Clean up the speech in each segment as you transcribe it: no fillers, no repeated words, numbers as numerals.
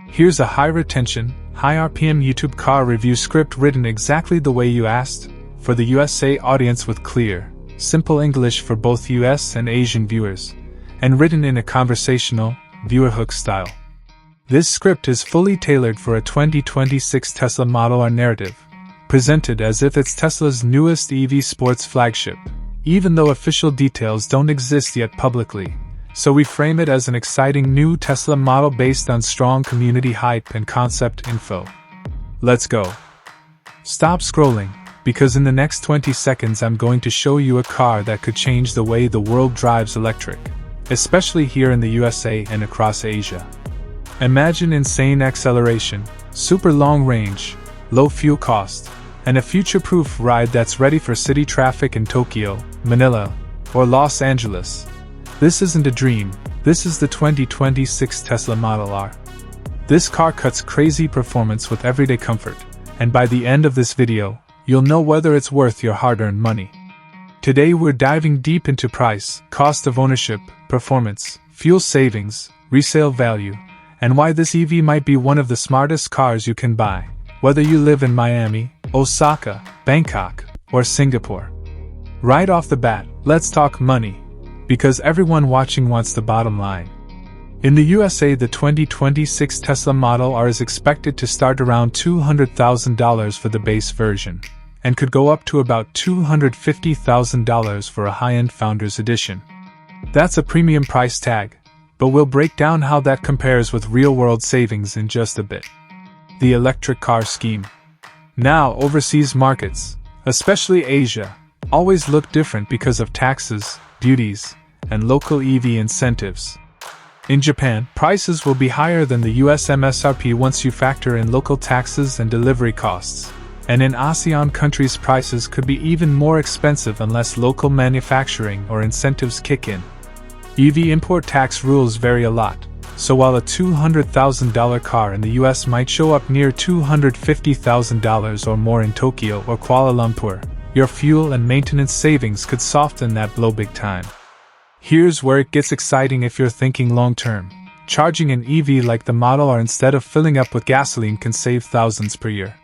Here's a high-retention, high-RPM YouTube car review script written exactly the way you asked, for the USA audience with clear, simple English for both US and Asian viewers, and written in a conversational, viewer-hook style. This script is fully tailored for a 2026 Tesla Model R narrative, presented as if it's Tesla's newest EV sports flagship, even though official details don't exist yet publicly. So we frame it as an exciting new Tesla model based on strong community hype and concept info. Let's go. Stop scrolling, because in the next 20 seconds I'm going to show you a car that could change the way the world drives electric, especially here in the USA and across Asia. Imagine insane acceleration, super long range, low fuel cost, and a future-proof ride that's ready for city traffic in Tokyo, Manila, or Los Angeles. This isn't a dream, this is the 2026 Tesla Model R. This car cuts crazy performance with everyday comfort, and by the end of this video, you'll know whether it's worth your hard-earned money. Today we're diving deep into price, cost of ownership, performance, fuel savings, resale value, and why this EV might be one of the smartest cars you can buy, whether you live in Miami, Osaka, Bangkok, or Singapore. Right off the bat, let's talk money, because everyone watching wants the bottom line. In the USA, the 2026 Tesla Model R is expected to start around $200,000 for the base version, and could go up to about $250,000 for a high-end Founders Edition. That's a premium price tag, but we'll break down how that compares with real-world savings in just a bit. The electric car scheme. Now, overseas markets, especially Asia, always look different because of taxes, duties, and local EV incentives. In Japan, prices will be higher than the US MSRP once you factor in local taxes and delivery costs, and in ASEAN countries prices could be even more expensive unless local manufacturing or incentives kick in. EV import tax rules vary a lot, so while a $200,000 car in the US might show up near $250,000 or more in Tokyo or Kuala Lumpur, your fuel and maintenance savings could soften that blow big time. Here's where it gets exciting if you're thinking long-term. Charging an EV like the Model R instead of filling up with gasoline can save thousands per year.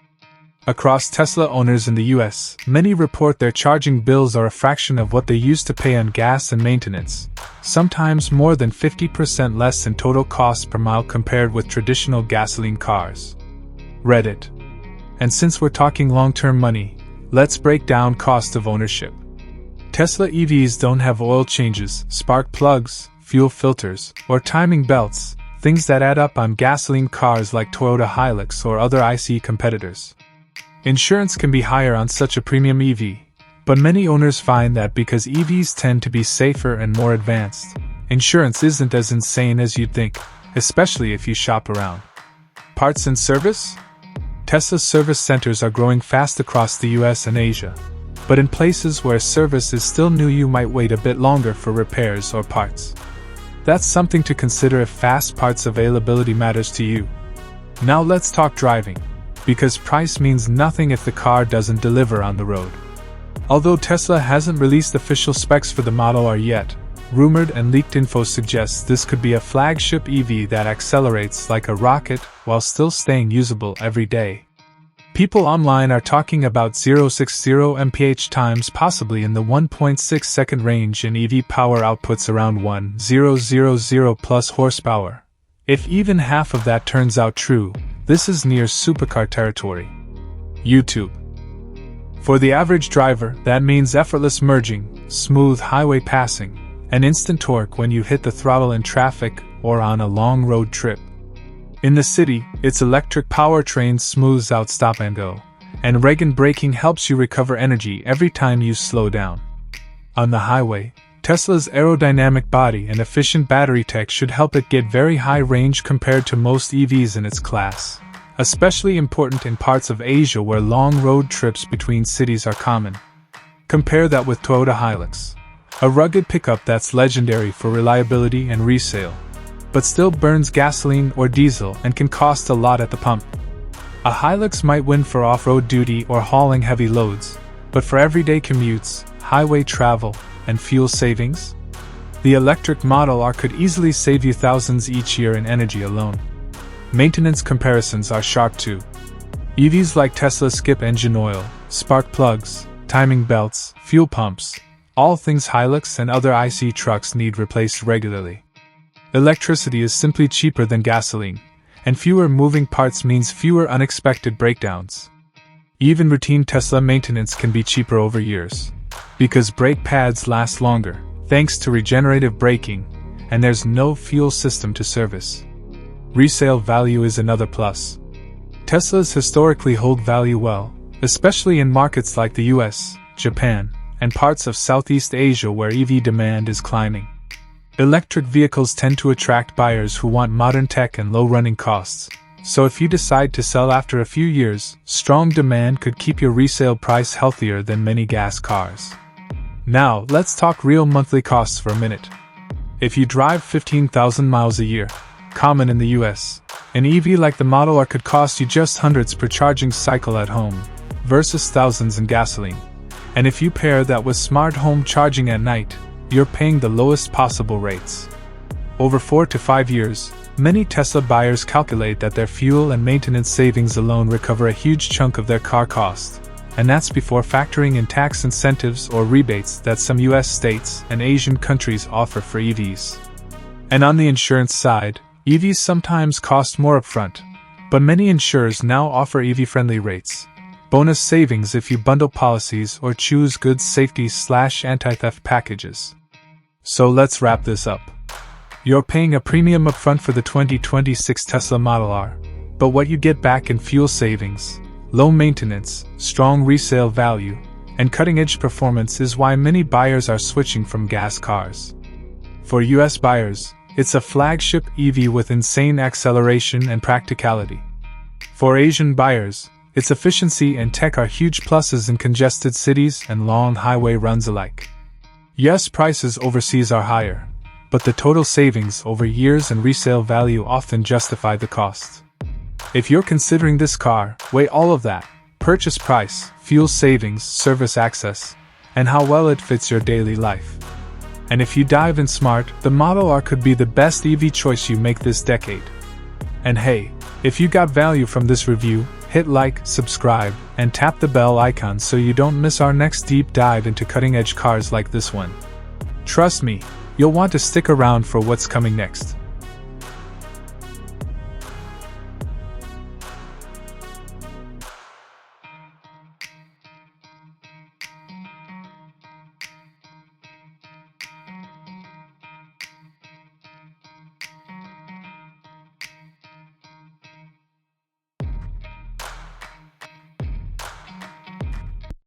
Across Tesla owners in the US, many report their charging bills are a fraction of what they used to pay on gas and maintenance, sometimes more than 50% less in total cost per mile compared with traditional gasoline cars. Reddit. And since we're talking long-term money, let's break down cost of ownership. Tesla EVs don't have oil changes, spark plugs, fuel filters, or timing belts, things that add up on gasoline cars like Toyota Hilux or other ICE competitors. Insurance can be higher on such a premium EV, but many owners find that because EVs tend to be safer and more advanced, insurance isn't as insane as you'd think, especially if you shop around. Parts and service? Tesla service centers are growing fast across the US and Asia, but in places where service is still new you might wait a bit longer for repairs or parts. That's something to consider if fast parts availability matters to you. Now let's talk driving, because price means nothing if the car doesn't deliver on the road. Although Tesla hasn't released official specs for the Model R yet, rumored and leaked info suggests this could be a flagship EV that accelerates like a rocket while still staying usable every day. People online are talking about 0-60 mph times possibly in the 1.6 second range and EV power outputs around 1,000 plus horsepower. If even half of that turns out true, this is near supercar territory. YouTube. For the average driver, that means effortless merging, smooth highway passing, and instant torque when you hit the throttle in traffic or on a long road trip. In the city, its electric powertrain smooths out stop and go, and Reagan braking helps you recover energy every time you slow down. On the highway, Tesla's aerodynamic body and efficient battery tech should help it get very high range compared to most EVs in its class, especially important in parts of Asia where long road trips between cities are common. Compare that with Toyota Hilux, a rugged pickup that's legendary for reliability and resale, but still burns gasoline or diesel and can cost a lot at the pump. A Hilux might win for off-road duty or hauling heavy loads, but for everyday commutes, highway travel, and fuel savings? The electric Model R could easily save you thousands each year in energy alone. Maintenance comparisons are sharp too. EVs like Tesla skip engine oil, spark plugs, timing belts, fuel pumps, all things Hilux and other ICE trucks need replaced regularly. Electricity is simply cheaper than gasoline, and fewer moving parts means fewer unexpected breakdowns. Even routine Tesla maintenance can be cheaper over years, because brake pads last longer, thanks to regenerative braking, and there's no fuel system to service. Resale value is another plus. Teslas historically hold value well, especially in markets like the US, Japan, and parts of Southeast Asia where EV demand is climbing. Electric vehicles tend to attract buyers who want modern tech and low running costs, so if you decide to sell after a few years, strong demand could keep your resale price healthier than many gas cars. Now, let's talk real monthly costs for a minute. If you drive 15,000 miles a year, common in the US, an EV like the Model R could cost you just hundreds per charging cycle at home, versus thousands in gasoline. And if you pair that with smart home charging at night, you're paying the lowest possible rates. Over 4 to 5 years, many Tesla buyers calculate that their fuel and maintenance savings alone recover a huge chunk of their car cost, and that's before factoring in tax incentives or rebates that some US states and Asian countries offer for EVs. And on the insurance side, EVs sometimes cost more upfront, but many insurers now offer EV-friendly rates. Bonus savings if you bundle policies or choose good safety/anti-theft packages. So let's wrap this up. You're paying a premium upfront for the 2026 Tesla Model R, but what you get back in fuel savings, low maintenance, strong resale value, and cutting-edge performance is why many buyers are switching from gas cars. For US buyers, it's a flagship EV with insane acceleration and practicality. For Asian buyers, its efficiency and tech are huge pluses in congested cities and long highway runs alike. Yes, prices overseas are higher, but the total savings over years and resale value often justify the cost. If you're considering this car, weigh all of that: purchase price, fuel savings, service access, and how well it fits your daily life. And if you dive in smart, the Model R could be the best EV choice you make this decade. And hey, if you got value from this review, hit like, subscribe, and tap the bell icon so you don't miss our next deep dive into cutting-edge cars like this one. Trust me, you'll want to stick around for what's coming next.